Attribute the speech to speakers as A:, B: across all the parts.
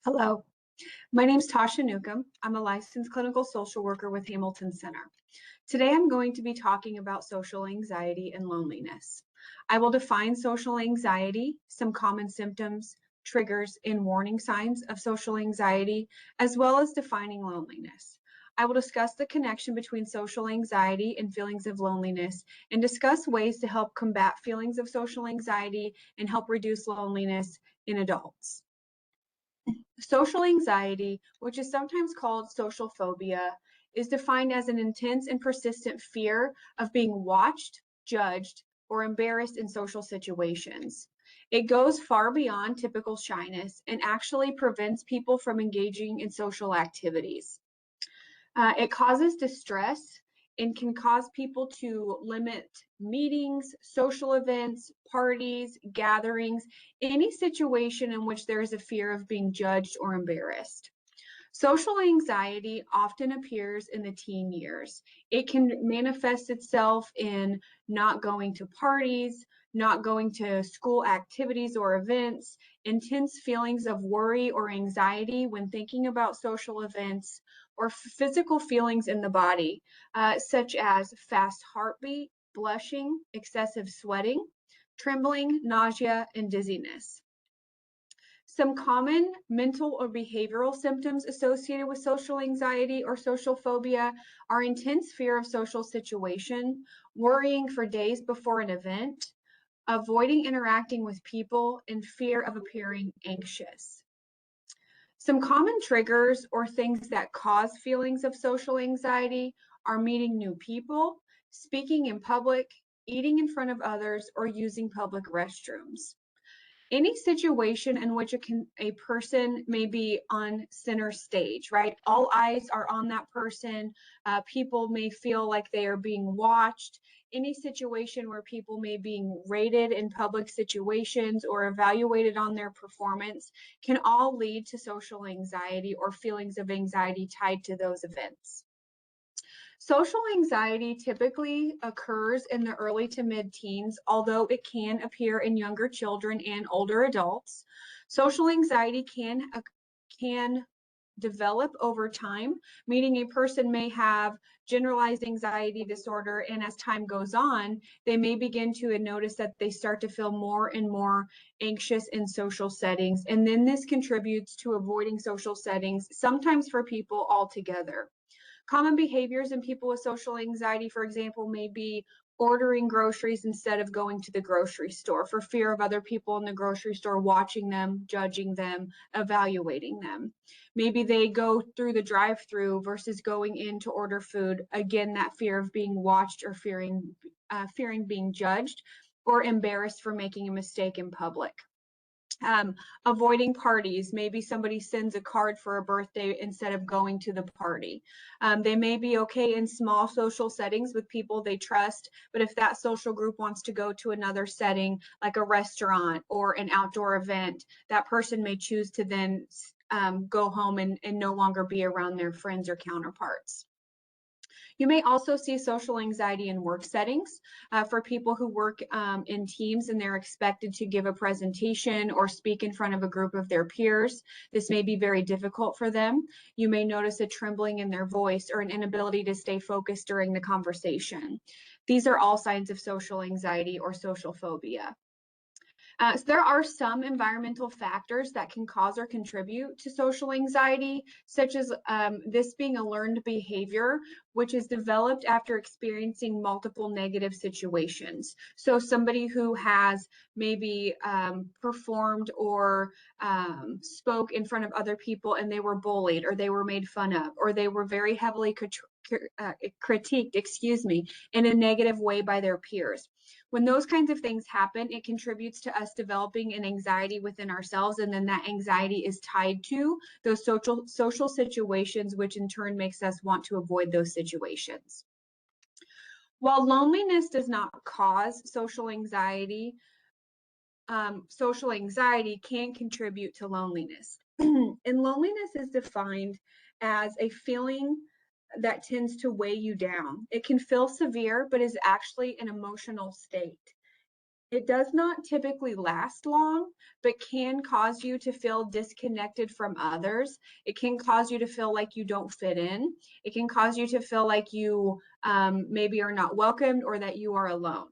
A: Hello, my name is Tasha Newcomb. I'm a licensed clinical social worker with Hamilton Center. Today I'm going to be talking about social anxiety and loneliness. I will define social anxiety, some common symptoms, triggers, and warning signs of social anxiety, as well as defining loneliness. I will discuss the connection between social anxiety and feelings of loneliness and discuss ways to help combat feelings of social anxiety and help reduce loneliness in adults. Social anxiety, which is sometimes called social phobia, is defined as an intense and persistent fear of being watched, judged, or embarrassed in social situations. It goes far beyond typical shyness and actually prevents people from engaging in social activities. It causes distress and can cause people to limit meetings, social events, parties, gatherings, any situation in which there is a fear of being judged or embarrassed. Social anxiety often appears in the teen years. It can manifest itself in not going to parties, not going to school activities or events, intense feelings of worry or anxiety when thinking about social events, or physical feelings in the body, such as fast heartbeat, blushing, excessive sweating, trembling, nausea, and dizziness. Some common mental or behavioral symptoms associated with social anxiety or social phobia are intense fear of social situation, worrying for days before an event, avoiding interacting with people, and fear of appearing anxious. Some common triggers or things that cause feelings of social anxiety are meeting new people, speaking in public, eating in front of others, or using public restrooms. Any situation in which a person may be on center stage, right? All eyes are on that person. People may feel like they are being watched. Any situation where people may be rated in public situations or evaluated on their performance can all lead to social anxiety or feelings of anxiety tied to those events. Social anxiety typically occurs in the early to mid-teens, although it can appear in younger children and older adults. Social anxiety can develop over time, meaning a person may have generalized anxiety disorder, and as time goes on, they may begin to notice that they start to feel more and more anxious in social settings, and then this contributes to avoiding social settings, sometimes for people altogether. Common behaviors in people with social anxiety, for example, may be ordering groceries instead of going to the grocery store for fear of other people in the grocery store watching them, judging them, evaluating them. Maybe they go through the drive-through versus going in to order food. Again, that fear of being watched or fearing being judged or embarrassed for making a mistake in public. Avoiding parties. Maybe somebody sends a card for a birthday instead of going to the party. They may be okay in small social settings with people they trust, but if that social group wants to go to another setting, like a restaurant or an outdoor event, that person may choose to then go home and no longer be around their friends or counterparts. You may also see social anxiety in work settings for people who work in teams and they're expected to give a presentation or speak in front of a group of their peers. This may be very difficult for them. You may notice a trembling in their voice or an inability to stay focused during the conversation. These are all signs of social anxiety or social phobia. So there are some environmental factors that can cause or contribute to social anxiety, such as this being a learned behavior, which is developed after experiencing multiple negative situations. So somebody who has maybe performed or spoke in front of other people and they were bullied or they were made fun of or they were very heavily critiqued, in a negative way by their peers. When those kinds of things happen, it contributes to us developing an anxiety within ourselves, and then that anxiety is tied to those social situations, which in turn makes us want to avoid those situations. While loneliness does not cause social anxiety can contribute to loneliness. And loneliness is defined as a feeling that tends to weigh you down. It can feel severe, but is actually an emotional state. It does not typically last long, but can cause you to feel disconnected from others. It can cause you to feel like you don't fit in. It can cause you to feel like you maybe are not welcomed or that you are alone.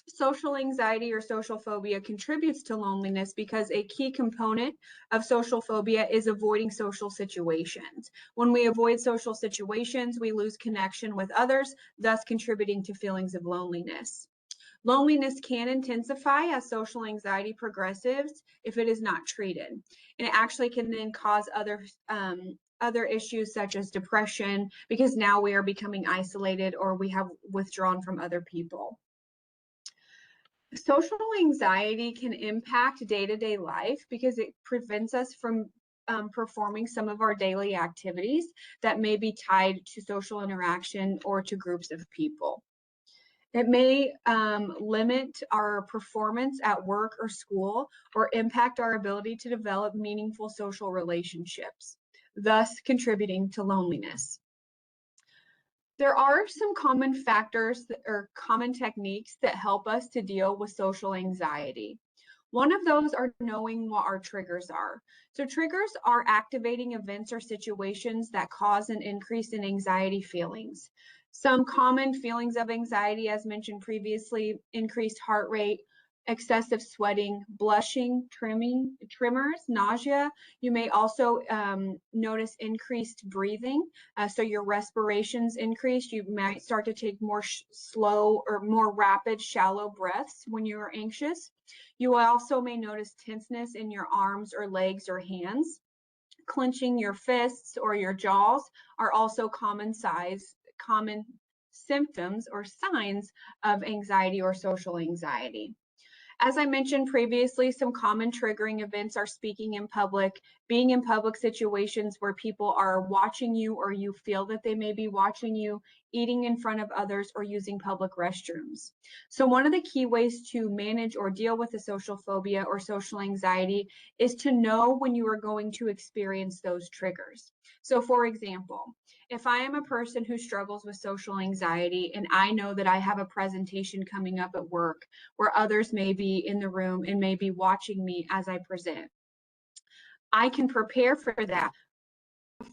A: Social anxiety or social phobia contributes to loneliness because a key component of social phobia is avoiding social situations. When we avoid social situations, we lose connection with others, thus contributing to feelings of loneliness. Loneliness can intensify as social anxiety progresses if it is not treated. And it actually can then cause other issues such as depression because now we are becoming isolated or we have withdrawn from other people. Social anxiety can impact day-to-day life because it prevents us from performing some of our daily activities that may be tied to social interaction or to groups of people. It may limit our performance at work or school or impact our ability to develop meaningful social relationships, thus contributing to loneliness. There are some common factors or common techniques that help us to deal with social anxiety. One of those are knowing what our triggers are. So triggers are activating events or situations that cause an increase in anxiety feelings. Some common feelings of anxiety, as mentioned previously, increased heart rate, excessive sweating, blushing, tremors, nausea. You may also notice increased breathing. So your respirations increase. You might start to take more slow or more rapid, shallow breaths when you are anxious. You also may notice tenseness in your arms or legs or hands. Clenching your fists or your jaws are also common symptoms or signs of anxiety or social anxiety. As I mentioned previously, some common triggering events are speaking in public, being in public situations where people are watching you or you feel that they may be watching you, eating in front of others, or using public restrooms. So one of the key ways to manage or deal with a social phobia or social anxiety is to know when you are going to experience those triggers. So for example, if I am a person who struggles with social anxiety and I know that I have a presentation coming up at work where others may be in the room and may be watching me as I present, I can prepare for that,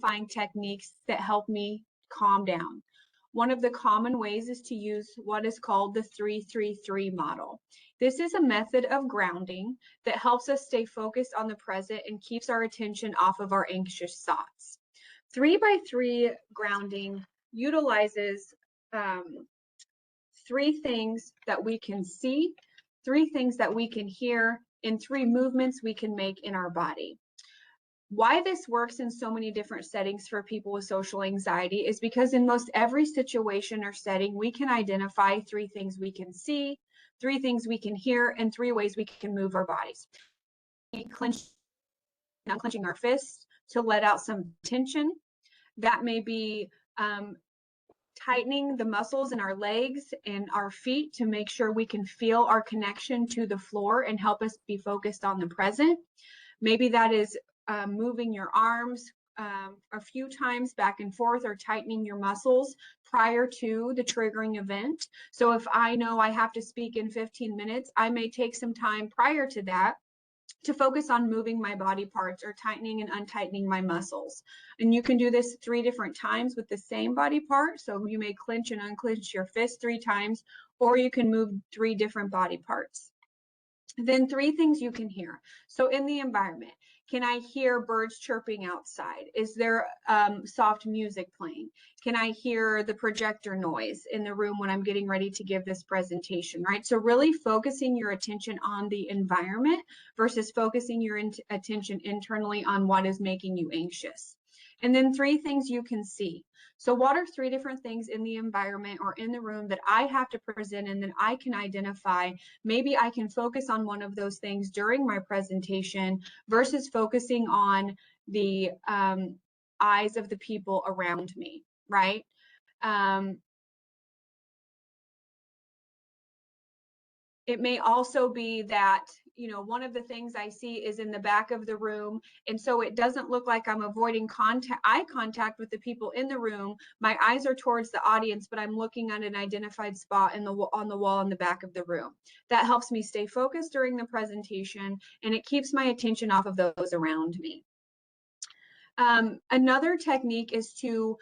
A: find techniques that help me calm down. One of the common ways is to use what is called the 3-3-3 model. This is a method of grounding that helps us stay focused on the present and keeps our attention off of our anxious thoughts. 3-by-3 grounding utilizes 3 things that we can see, 3 things that we can hear, and 3 movements we can make in our body. Why this works in so many different settings for people with social anxiety is because in most every situation or setting, we can identify 3 things we can see, 3 things we can hear, and 3 ways we can move our bodies. Unclenching our fists to let out some tension. That may be tightening the muscles in our legs and our feet to make sure we can feel our connection to the floor and help us be focused on the present. Maybe that is moving your arms a few times back and forth or tightening your muscles prior to the triggering event. So if I know I have to speak in 15 minutes, I may take some time prior to that to focus on moving my body parts or tightening and untightening my muscles. And you can do this 3 different times with the same body part. So you may clench and unclench your fist 3 times, or you can move 3 different body parts. Then 3 things you can hear. So in the environment, can I hear birds chirping outside? Is there soft music playing? Can I hear the projector noise in the room when I'm getting ready to give this presentation, right? So really focusing your attention on the environment versus focusing your attention internally on what is making you anxious. And then 3 things you can see. So what are 3 different things in the environment or in the room that I have to present and that I can identify? Maybe I can focus on one of those things during my presentation versus focusing on the eyes of the people around me, right? It may also be that one of the things I see is in the back of the room. And so it doesn't look like I'm avoiding eye contact with the people in the room. My eyes are towards the audience, but I'm looking at an identified spot on the wall in the back of the room. That helps me stay focused during the presentation, and it keeps my attention off of those around me. Another technique is to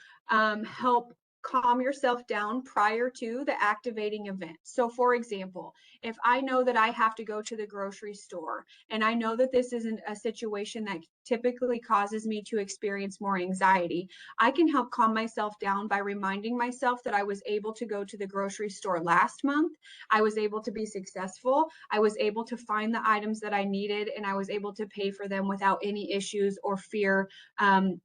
A: help calm yourself down prior to the activating event. So for example, if I know that I have to go to the grocery store and I know that this isn't a situation that typically causes me to experience more anxiety, I can help calm myself down by reminding myself that I was able to go to the grocery store last month. I was able to be successful. I was able to find the items that I needed, and I was able to pay for them without any issues or fear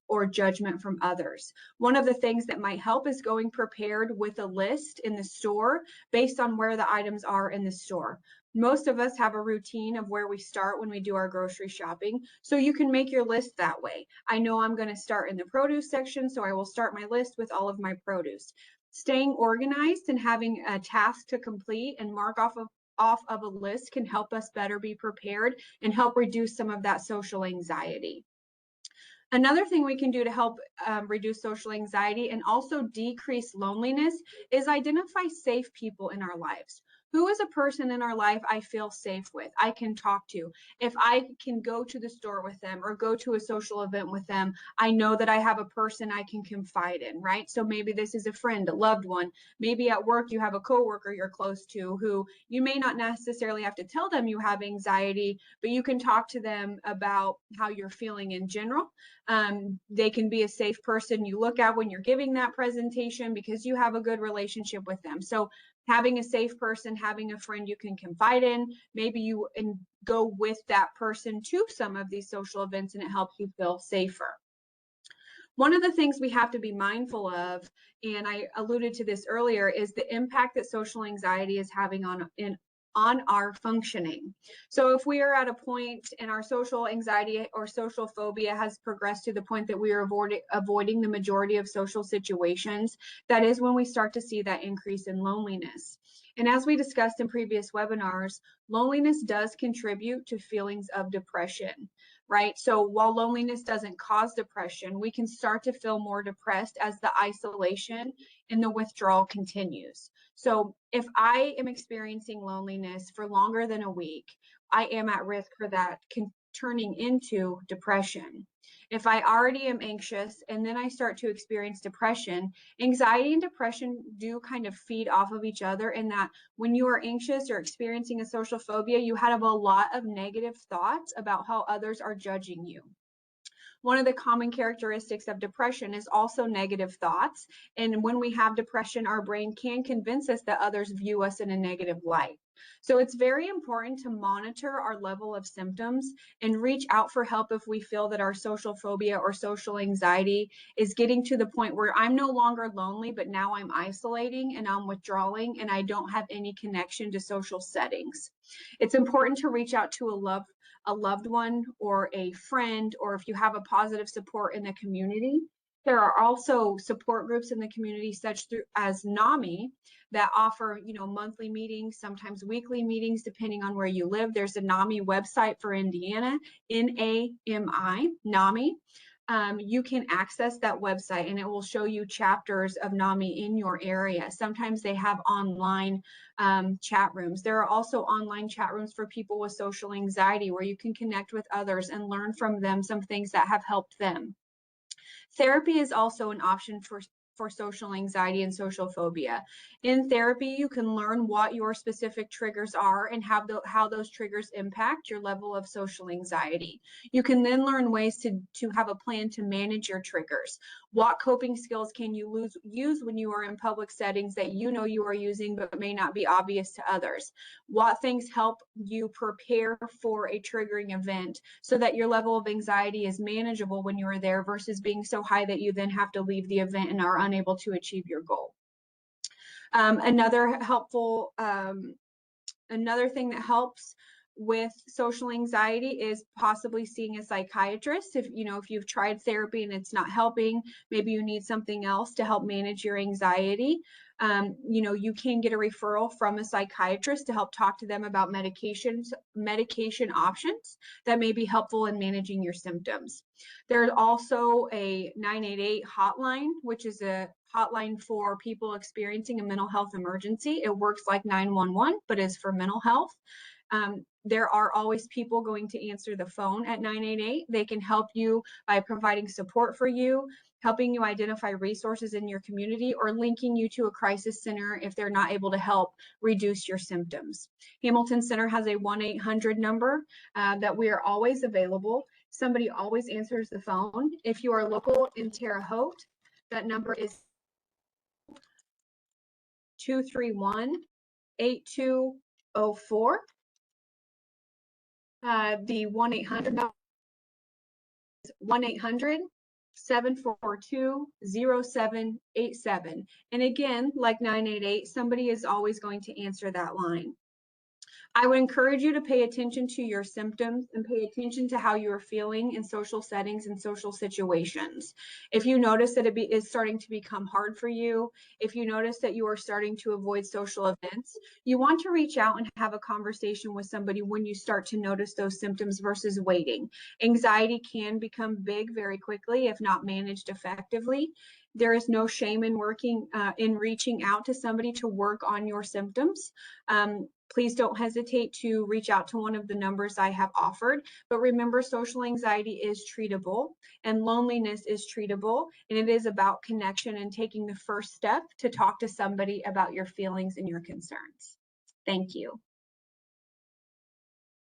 A: or judgment from others. One of the things that might help is going prepared with a list in the store based on where the items are in the store. Most of us have a routine of where we start when we do our grocery shopping, so you can make your list that way. I know I'm going to start in the produce section, so I will start my list with all of my produce. Staying organized and having a task to complete and mark off of a list can help us better be prepared and help reduce some of that social anxiety. Another thing we can do to help reduce social anxiety and also decrease loneliness is identify safe people in our lives. Who is a person in our life I feel safe with, I can talk to? If I can go to the store with them or go to a social event with them, I know that I have a person I can confide in, right? So maybe this is a friend, a loved one. Maybe at work you have a coworker you're close to who you may not necessarily have to tell them you have anxiety, but you can talk to them about how you're feeling in general. They can be a safe person you look at when you're giving that presentation because you have a good relationship with them. So having a safe person, having a friend you can confide in, maybe you go with that person to some of these social events and it helps you feel safer. One of the things we have to be mindful of, and I alluded to this earlier, is the impact that social anxiety is having on our functioning. So if we are at a point and our social anxiety or social phobia has progressed to the point that we are avoiding the majority of social situations, that is when we start to see that increase in loneliness. And as we discussed in previous webinars, loneliness does contribute to feelings of depression, right? So while loneliness doesn't cause depression, we can start to feel more depressed as the isolation and the withdrawal continues. So if I am experiencing loneliness for longer than a week, I am at risk for that turning into depression. If I already am anxious and then I start to experience depression, anxiety and depression do kind of feed off of each other, in that when you are anxious or experiencing a social phobia, you have a lot of negative thoughts about how others are judging you. One of the common characteristics of depression is also negative thoughts. And when we have depression, our brain can convince us that others view us in a negative light. So it's very important to monitor our level of symptoms and reach out for help if we feel that our social phobia or social anxiety is getting to the point where I'm no longer lonely, but now I'm isolating and I'm withdrawing and I don't have any connection to social settings. It's important to reach out to a loved one or a friend, or if you have a positive support in the community. There are also support groups in the community such as NAMI that offer, monthly meetings, sometimes weekly meetings, depending on where you live. There's a NAMI website for Indiana, NAMI, NAMI. You can access that website and it will show you chapters of NAMI in your area. Sometimes they have online chat rooms. There are also online chat rooms for people with social anxiety where you can connect with others and learn from them some things that have helped them. Therapy is also an option for social anxiety and social phobia. In therapy, you can learn what your specific triggers are and how those triggers impact your level of social anxiety. You can then learn ways to have a plan to manage your triggers. What coping skills can you use when you are in public settings that you know you are using but may not be obvious to others? What things help you prepare for a triggering event so that your level of anxiety is manageable when you are there versus being so high that you then have to leave the event and are unable to achieve your goal. Another thing that helps with social anxiety is possibly seeing a psychiatrist. If you've tried therapy and it's not helping, maybe you need something else to help manage your anxiety. You can get a referral from a psychiatrist to help talk to them about medication options that may be helpful in managing your symptoms. There's also a 988 hotline, which is a hotline for people experiencing a mental health emergency. It works like 911, but is for mental health. There are always people going to answer the phone at 988. They can help you by providing support for you, helping you identify resources in your community, or linking you to a crisis center if they're not able to help reduce your symptoms. Hamilton Center has a 1-800 number that we are always available. Somebody always answers the phone. If you are local in Terre Haute, that number is 231-8204. The 1-800 number is 1-800-742-0787. And again, like 988, somebody is always going to answer that line. I would encourage you to pay attention to your symptoms and pay attention to how you are feeling in social settings and social situations. If you notice that it is starting to become hard for you, if you notice that you are starting to avoid social events, you want to reach out and have a conversation with somebody when you start to notice those symptoms versus waiting. Anxiety can become big very quickly if not managed effectively. There is no shame in reaching out to somebody to work on your symptoms. Please don't hesitate to reach out to one of the numbers I have offered. But remember, social anxiety is treatable and loneliness is treatable. And it is about connection and taking the first step to talk to somebody about your feelings and your concerns. Thank you.